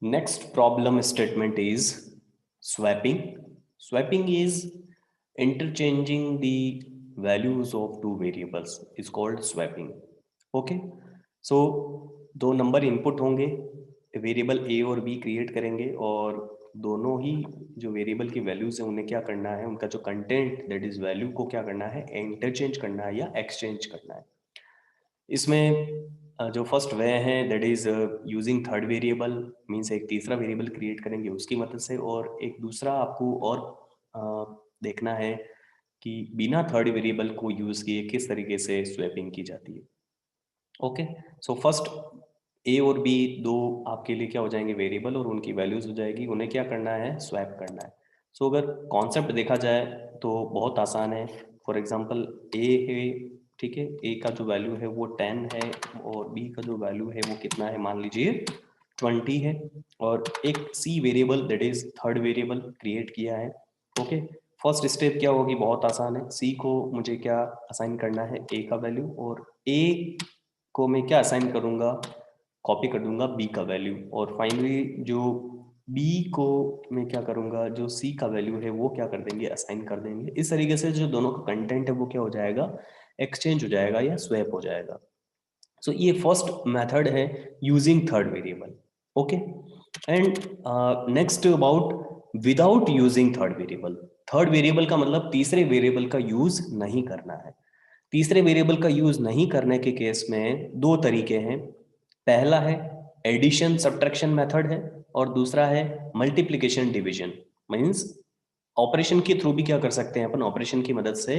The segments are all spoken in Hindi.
Next problem statement is swapping. Swapping is interchanging the values of two variables is called swapping. Okay. So दो नंबर इनपुट होंगे, वेरिएबल ए और बी क्रिएट करेंगे और दोनों ही जो वेरिएबल की वैल्यूज है उन्हें क्या करना है, उनका जो कंटेंट दैट इज वैल्यू को क्या करना है, इंटरचेंज करना है या एक्सचेंज करना है। इसमें जो फर्स्ट वे है that is using third variable, means एक तीसरा वेरिएबल क्रिएट करेंगे उसकी मदद से, और एक दूसरा आपको और देखना है कि बिना थर्ड वेरिएबल को यूज किए किस तरीके से स्वैपिंग की जाती है। ओके, सो फर्स्ट ए और बी दो आपके लिए क्या हो जाएंगे, वेरिएबल, और उनकी वैल्यूज हो जाएगी, उन्हें क्या करना है, स्वैप करना है। सो अगर कॉन्सेप्ट देखा जाए तो बहुत आसान है। फॉर एग्जांपल ए है, ठीक है, ए का जो वैल्यू है वो 10 है और बी का जो वैल्यू है वो कितना है, मान लीजिए 20 है, और एक C variable that is third variable create किया है। ओके, फर्स्ट स्टेप क्या होगी, बहुत आसान है, सी को मुझे क्या असाइन करना है, ए का वैल्यू, और ए को मैं क्या असाइन करूंगा, कॉपी कर दूंगा बी का वैल्यू, और फाइनली जो बी को मैं क्या करूंगा, जो सी का वैल्यू है वो क्या कर देंगे, असाइन कर देंगे। इस तरीके से जो दोनों का कंटेंट है वो क्या हो जाएगा, एक्सचेंज हो जाएगा या स्वैप हो जाएगा। सो ये फर्स्ट मेथड है using third variable. Okay, and next about without using third variable. Third variable का मतलब तीसरे वेरिएबल का यूज नहीं करना है। तीसरे वेरिएबल का यूज नहीं करने के केस में दो तरीके हैं। पहला है एडिशन सब्ट्रैक्शन मेथड है, और दूसरा है मल्टीप्लिकेशन डिवीजन। मींस ऑपरेशन के थ्रू भी क्या कर सकते हैं अपन, ऑपरेशन की मदद से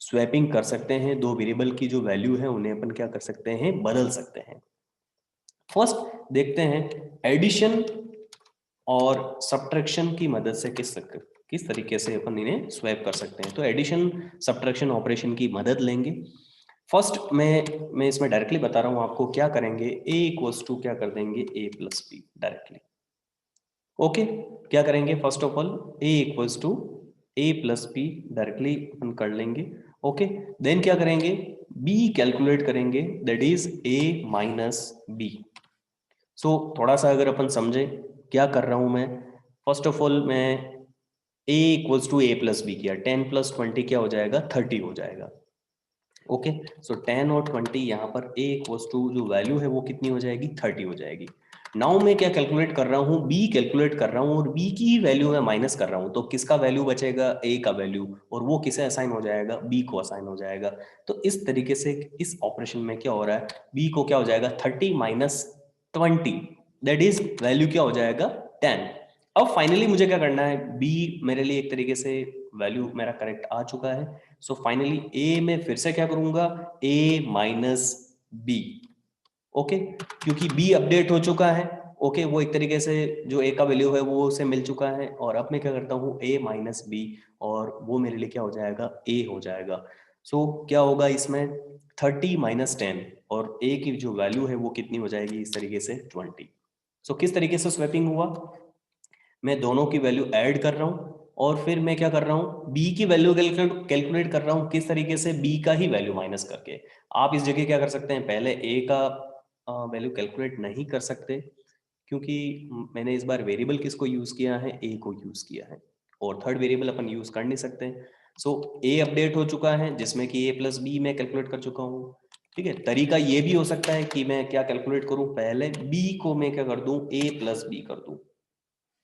स्वैपिंग कर सकते हैं, दो वेरिएबल की जो वैल्यू है उन्हें अपन क्या कर सकते हैं, बदल सकते हैं। फर्स्ट देखते हैं एडिशन और सब्ट्रैक्शन की मदद से किस तरीके से अपन इन्हें स्वैप कर सकते हैं। तो एडिशन सब्ट्रैक्शन ऑपरेशन की मदद लेंगे। फर्स्ट मैं इसमें डायरेक्टली बता रहा हूं आपको, क्या करेंगे, ए इक्वल्स टू क्या कर देंगे, A plus B directly. Okay, क्या करेंगे, first of all A equals to A plus B directly अपन कर लेंगे। ओके, देन क्या करेंगे, बी कैलकुलेट करेंगे, that is A minus B. So थोड़ा सा अगर अपन समझे क्या कर रहा हूं मैं, फर्स्ट ऑफ ऑल मैं a equals to A plus B किया, 10 प्लस 20 क्या हो जाएगा, 30 हो जाएगा। ओके, सो 10 और 20 यहाँ पर a इक्वल्स टू जो वैल्यू है वो कितनी हो जाएगी, 30 हो जाएगी। नाउ मैं क्या कैलकुलेट कर रहा हूँ, b कैलकुलेट कर रहा हूँ, और b की वैल्यू मैं माइनस कर रहा हूँ, तो किसका वैल्यू बचेगा, a का वैल्यू, और वो किसे असाइन हो जाएगा, b को असाइन हो जाएगा। तो इस तरीके से इस ऑपरेशन में क्या हो रहा है, b को क्या हो जाएगा, 30 माइनस 20, दैट इज वैल्यू क्या हो जाएगा, 10। अब फाइनली मुझे क्या करना है, b मेरे लिए एक तरीके से वैल्यू मेरा करेक्ट आ चुका है। सो फाइनली ए में फिर से क्या करूंगा, ए माइनस बी। ओके, क्योंकि बी अपडेट हो चुका है। ओके, वो एक तरीके से जो ए का वैल्यू है वो उसे मिल चुका है, और अब मैं क्या करता हूँ, ए माइनस बी, और वो मेरे लिए क्या हो जाएगा, ए हो जाएगा। सो क्या होगा इसमें, 30 माइनस 10, और ए की जो वैल्यू है वो कितनी हो जाएगी, इस तरीके से 20। सो किस तरीके से स्वैपिंग हुआ, मैं दोनों की वैल्यू ऐड कर रहा हूं, और फिर मैं क्या कर रहा हूं, b की वैल्यू कैलकुलेट कर रहा हूं, किस तरीके से, b का ही वैल्यू माइनस करके। आप इस जगह क्या कर सकते हैं, पहले a का वैल्यू कैलकुलेट नहीं कर सकते, क्योंकि मैंने इस बार वेरिएबल किसको यूज किया है, a को यूज किया है, और थर्ड वेरिएबल अपन यूज कर नहीं सकते। सो a अपडेट हो चुका है, जिसमें कि a प्लस बी मैं कैलकुलेट कर चुका हूँ। ठीक है, तरीका ये भी हो सकता है कि मैं क्या कैलकुलेट करूं, पहले b को मैं क्या कर दूं, a प्लस बी कर दूं।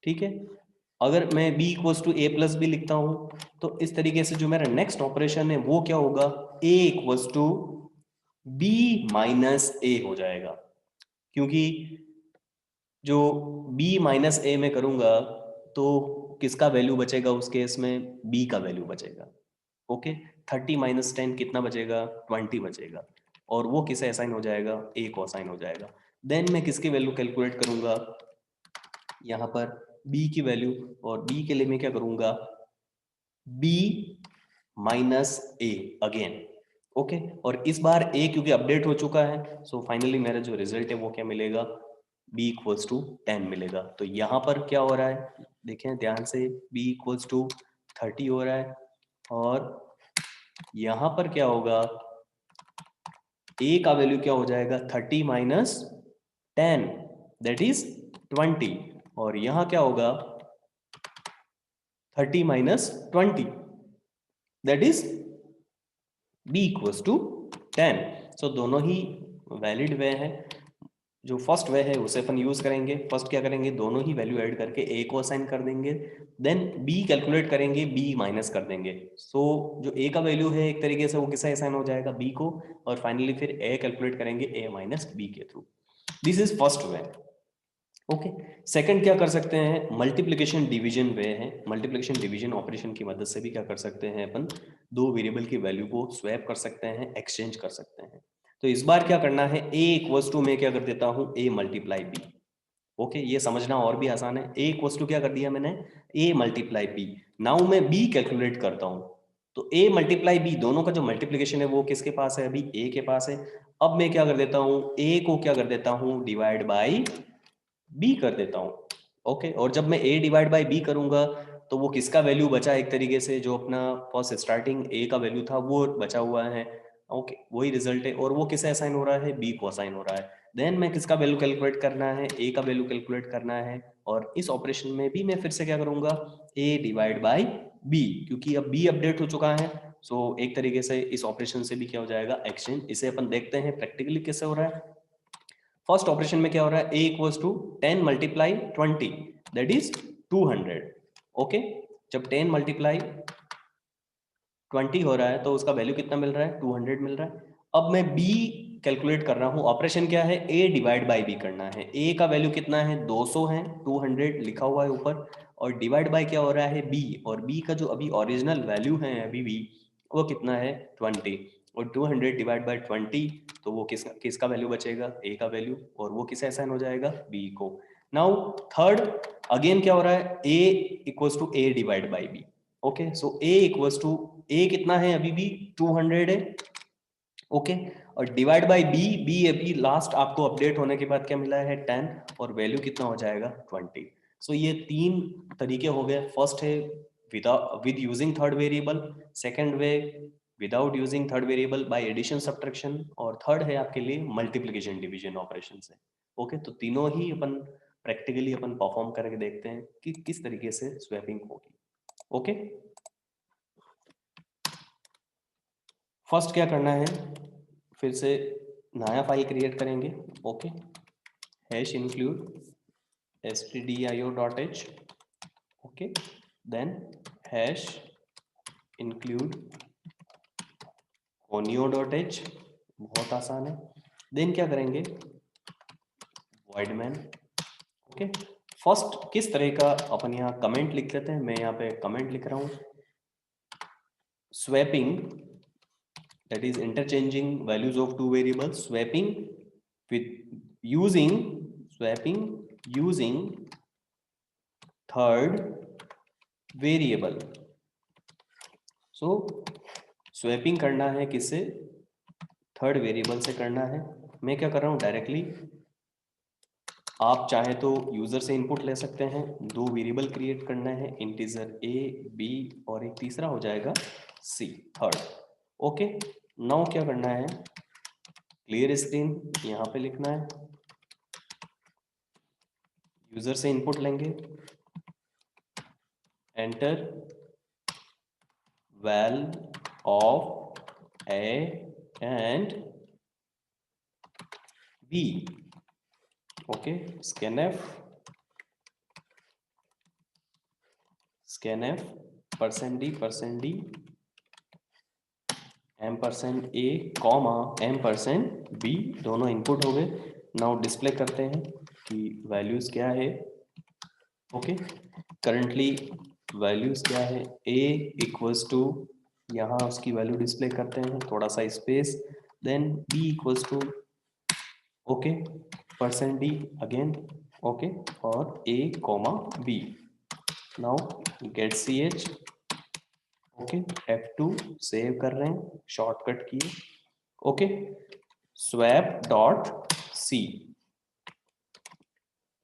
ठीक है, अगर मैं b equals to A plus B लिखता हूं, तो इस तरीके से जो मेरा नेक्स्ट ऑपरेशन है वो क्या होगा, a equals to b minus A हो जाएगा, क्योंकि जो b माइनस ए में करूंगा तो किसका वैल्यू बचेगा उस केस में, b का वैल्यू बचेगा। ओके, 30 माइनस 10 कितना बचेगा, 20 बचेगा, और वो किसे असाइन हो जाएगा, a को असाइन हो जाएगा। देन मैं किसकी वैल्यू कैलकुलेट करूंगा, यहाँ पर b की वैल्यू, और b के लिए मैं क्या करूंगा, b माइनस ए अगेन। ओके, और इस बार a क्योंकि अपडेट हो चुका है, सो फाइनली मेरा जो रिजल्ट है वो क्या मिलेगा, b इक्वल्स टू 10 मिलेगा। तो यहाँ पर क्या हो रहा है, देखें ध्यान से, b इक्वल्स टू 30 हो रहा है, और यहाँ पर क्या होगा, a का वैल्यू क्या हो जाएगा, 30 माइनस 10, दैट इज 20, और यहां क्या होगा 30 minus 20, that is b equals to 10। So दोनों ही वैलिड वे हैं। जो फर्स्ट वे है उसे अपन यूज करेंगे। फर्स्ट क्या करेंगे, दोनों ही वैल्यू ऐड करके a को असाइन कर देंगे, देन b कैलकुलेट करेंगे, b माइनस कर देंगे। सो जो a का वैल्यू है एक तरीके से वो किससे असाइन हो जाएगा, b को, और फाइनली फिर a कैलकुलेट करेंगे a माइनस b के through. This is first way. Okay, second क्या कर सकते हैं, मल्टीप्लिकेशन डिवीजन वे है। मल्टीप्लिकेशन डिवीजन ऑपरेशन की मदद से भी क्या कर सकते हैं अपन, दो वेरिएबल की वैल्यू को स्वैप कर सकते हैं, एक्सचेंज कर सकते हैं। तो इस बार क्या करना है, a इक्वल्स टू में क्या कर देता हूं, a मल्टीप्लाई b। ओके, ये समझना और भी आसान है। a इक्वल्स टू क्या कर दिया मैंने, a मल्टीप्लाई b। नाउ मैं b कैलकुलेट करता हूं, तो a मल्टीप्लाई b, दोनों का जो मल्टीप्लिकेशन है वो किसके पास है, अभी a के पास है। अब मैं क्या कर देता हूं, a को क्या कर देता हूं, डिवाइड बाई b कर देता हूं। ओके, और जब मैं a डिवाइड बाई b करूंगा तो वो किसका वैल्यू बचा, एक तरीके से जो अपना फर्स्ट स्टार्टिंग a का वैल्यू था वो बचा हुआ है। ओके, वही रिजल्ट है, और वो किसे असाइन हो रहा है, b को असाइन हो रहा है। देन मैं किसका वैल्यू कैलकुलेट करना है, a का वैल्यू कैलकुलेट करना है, और इस ऑपरेशन में भी मैं फिर से क्या करूंगा, a डिवाइड बाई b, क्योंकि अब b अपडेट हो चुका है। सो एक तरीके से इस ऑपरेशन से भी क्या हो जाएगा, एक्सचेंज। इसे अपन देखते हैं प्रैक्टिकली कैसे हो रहा है। फर्स्ट ऑपरेशन में क्या हो रहा है, a equals to 10 multiply 20, that is 200। Okay, जब 10 मल्टीप्लाई 20 हो रहा है तो उसका वैल्यू कितना मिल रहा है, 200 मिल रहा है। अब मैं b कैलकुलेट कर रहा हूं, ऑपरेशन क्या है, a डिवाइड बाई b करना है। a का वैल्यू कितना है, 200 है, 200 लिखा हुआ है ऊपर, और डिवाइड बाय क्या हो रहा है, b, और b का जो अभी ओरिजिनल वैल्यू है अभी भी, वो कितना है, 20, और 200 डिवाइड बाय 20, तो वो किसका किसका वैल्यू बचेगा, a का वैल्यू, और वो किसे असाइन हो जाएगा, b को। नाउ थर्ड, अगेन क्या हो रहा है, a equals to a divide by b। Okay, so a equals to, a कितना है अभी भी 200 है। ओके, और डिवाइड बाय b, b अभी लास्ट आपको अपडेट होने के बाद क्या मिला है, 10, और वैल्यू कितना हो जाएगा, 20। सो ये तीन तरीके हो गए। फर्स्ट है with using third variable, second way without using third variable by addition subtraction, और थर्ड है आपके लिए मल्टीप्लिकेशन डिवीजन ऑपरेशन से। ओके, तो तीनों ही अपन प्रैक्टिकली अपन परफॉर्म करके देखते हैं कि किस तरीके से स्वैपिंग होगी। ओके, फर्स्ट क्या करना है, फिर से नया फाइल क्रिएट करेंगे। Okay, hash include stdio.h। Okay, then hash include conio.h, बहुत आसान है। देन क्या करेंगे, void main। ओके, फर्स्ट किस तरह का अपन यहाँ कमेंट लिख लेते हैं, मैं यहाँ पे कमेंट लिख रहा हूँ, swapping, that is interchanging values of two variables, with using swapping using third variable। So swapping करना है किससे, थर्ड वेरिएबल से करना है। मैं क्या कर रहा हूँ डायरेक्टली, आप चाहे तो यूजर से इनपुट ले सकते हैं। दो वेरिएबल क्रिएट करना है, इंटीजर a b और एक तीसरा हो जाएगा c, थर्ड। ओके, नाउ क्या करना है, क्लियर स्क्रीन यहाँ पे लिखना है, यूजर से इनपुट लेंगे, enter val of a and b। Okay, scanf %d %d %a comma %b, दोनों इनपुट हो गए। नाउ डिस्प्ले करते हैं कि वैल्यूज क्या है। ओके, करंटली वैल्यूज क्या है, a इक्वल्स टू, यहाँ उसकी वैल्यू डिस्प्ले करते हैं, थोड़ा सा space, then b equals to, okay, %d again, okay, और a comma b। Now get ch, okay, F2 save कर रहे हैं, शॉर्टकट की। Okay, swap dot C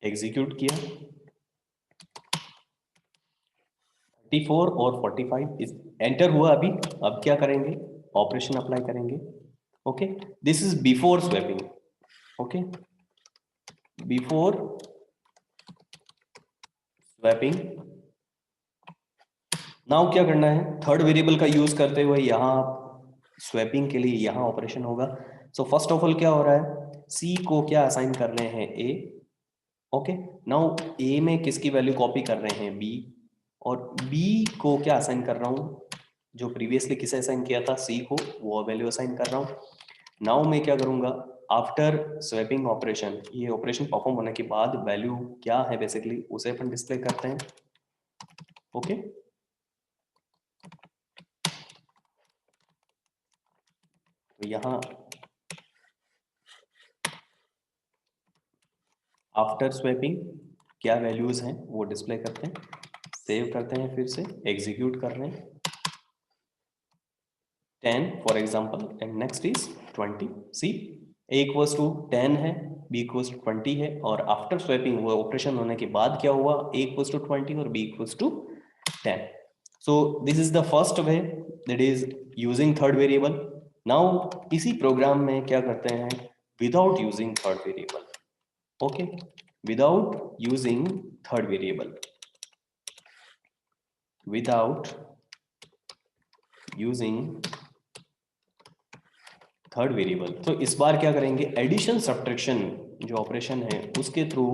execute किया, 34 और 45 इस एंटर हुआ अभी। अब क्या करेंगे, ऑपरेशन अप्लाई करेंगे। Okay, this is before swapping. Okay, before swapping. Now क्या करना है, थर्ड वेरिएबल का यूज करते हुए यहाँ स्वैपिंग के लिए यहाँ ऑपरेशन होगा। सो फर्स्ट ऑफ ऑल क्या हो रहा है, सी को क्या असाइन कर रहे हैं, ए। ओके, नाउ ए में किसकी वैल्यू कॉपी कर रहे हैं, बी, और बी को क्या असाइन कर रहा हूँ, जो प्रीवियसली किसे असाइन किया था, सी को, वो वैल्यू असाइन कर रहा हूँ। नाउ मैं क्या करूंगा, आफ्टर स्वैपिंग ऑपरेशन, ये ऑपरेशन परफॉर्म होने के बाद वैल्यू क्या है बेसिकली उसे अपन डिस्प्ले करते हैं। ओके, तो यहाँ आफ्टर स्वैपिंग क्या वैल्यूज हैं वो डिस्प्ले करते हैं, सेव करते हैं, फिर से एग्जीक्यूट कर रहे हैं। 10 for example and next is 20। See A equals to 10 है, बी इक्वल्स टू 20 है, और आफ्टर स्वैपिंग वो ऑपरेशन होने के बाद क्या हुआ, ए इक्वल्स टू 20 और B equals to 10। So this is the first way, that is using third variable. Now इसी प्रोग्राम में क्या करते हैं, without using third variable. Okay, without using third variable, without using third variable, तो इस बार क्या करेंगे, एडिशन सब्ट्रैक्शन जो ऑपरेशन है उसके थ्रू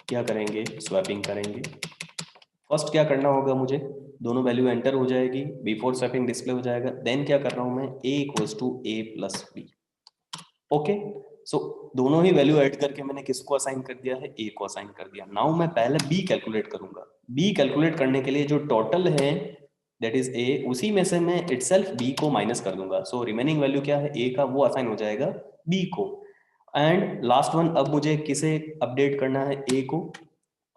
क्या करेंगे, स्वैपिंग करेंगे। फर्स्ट क्या करना होगा मुझे, दोनों वैल्यू एंटर हो जाएगी, बिफोर स्वैपिंग डिस्प्ले हो जाएगा, देन क्या कर रहा हूं मैं, a equals to a plus B. Okay, so दोनों ही वैल्यू ऐड करके मैंने किसको असाइन कर दिया है, ए को असाइन कर दिया। नाउ मैं पहले बी कैलकुलेट करूंगा। बी कैलकुलेट करने के लिए जो टोटल है दैट इज ए, उसी में से मैं इटसेल्फ बी को माइनस कर दूंगा। सो रिमेनिंग वैल्यू क्या है, ए का, वो असाइन हो जाएगा बी को। एंड लास्ट वन, अब मुझे किसे अपडेट करना है, ए को।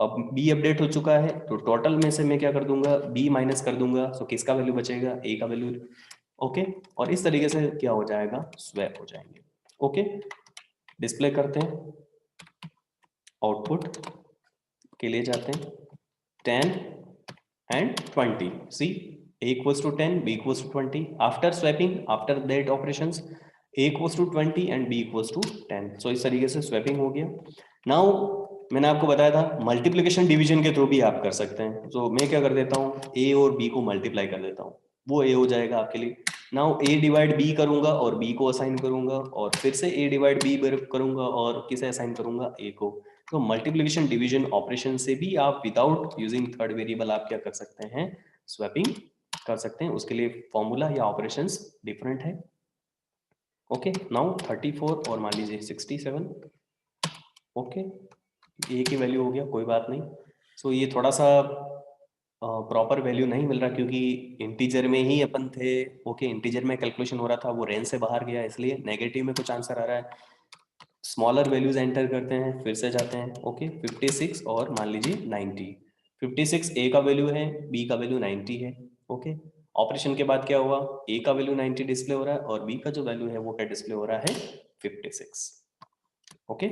अब बी अपडेट हो चुका है तो टोटल में से मैं क्या कर दूंगा, बी माइनस कर दूंगा। सो किसका वैल्यू बचेगा, ए का वैल्यू। ओके, और इस तरीके से क्या हो जाएगा, स्वैप हो जाएंगे। ओके, डिस्प्ले करते हैं, आउटपुट के लिए जाते हैं, 10 and 20। See a equals to 10, b equals to 20, after swapping, after that operations, a equals to 20 and b equals to 10। so इस तरीके से स्वैपिंग हो गया। नाउ मैंने आपको बताया था मल्टीप्लिकेशन डिवीजन के थ्रू भी आप कर सकते हैं। तो मैं क्या कर देता हूँ, a और b को मल्टीप्लाई कर देता हूँ, वो a हो जाएगा आपके लिए। नाउ a डिवाइड b करूंगा और b को असाइन करूंगा, और फिर से a डिवाइड b करूंगा और किसे असाइन करूंगा, a को। तो मल्टीप्लिकेशन डिवीजन ऑपरेशन से भी आप विदाउट यूजिंग थर्ड वेरिएबल आप क्या कर सकते हैं, स्वैपिंग कर सकते हैं। उसके लिए फॉर्मूला या ऑपरेशंस डिफरेंट है। ओके, नाउ 34 और मान लीजिए 67। ओके, ए की वैल्यू हो गया, कोई बात नहीं। सो ये थोड़ा सा प्रॉपर वैल्यू नहीं मिल रहा क्योंकि इंटीजर में ही अपन थे। ओके, इंटीजर में कैलकुलेशन हो रहा था, वो रेंज से बाहर गया, इसलिए नेगेटिव में कुछ आंसर आ रहा है। स्मॉलर वैल्यूज एंटर करते हैं, फिर से जाते हैं। ओके, 56 और मान लीजिए 90। 56 ए का वैल्यू है, बी का वैल्यू 90 है। ओके, ऑपरेशन के बाद क्या हुआ, ए का वैल्यू 90 डिस्प्ले हो रहा है और बी का जो वैल्यू है वो क्या डिस्प्ले हो रहा है, 56। ओके,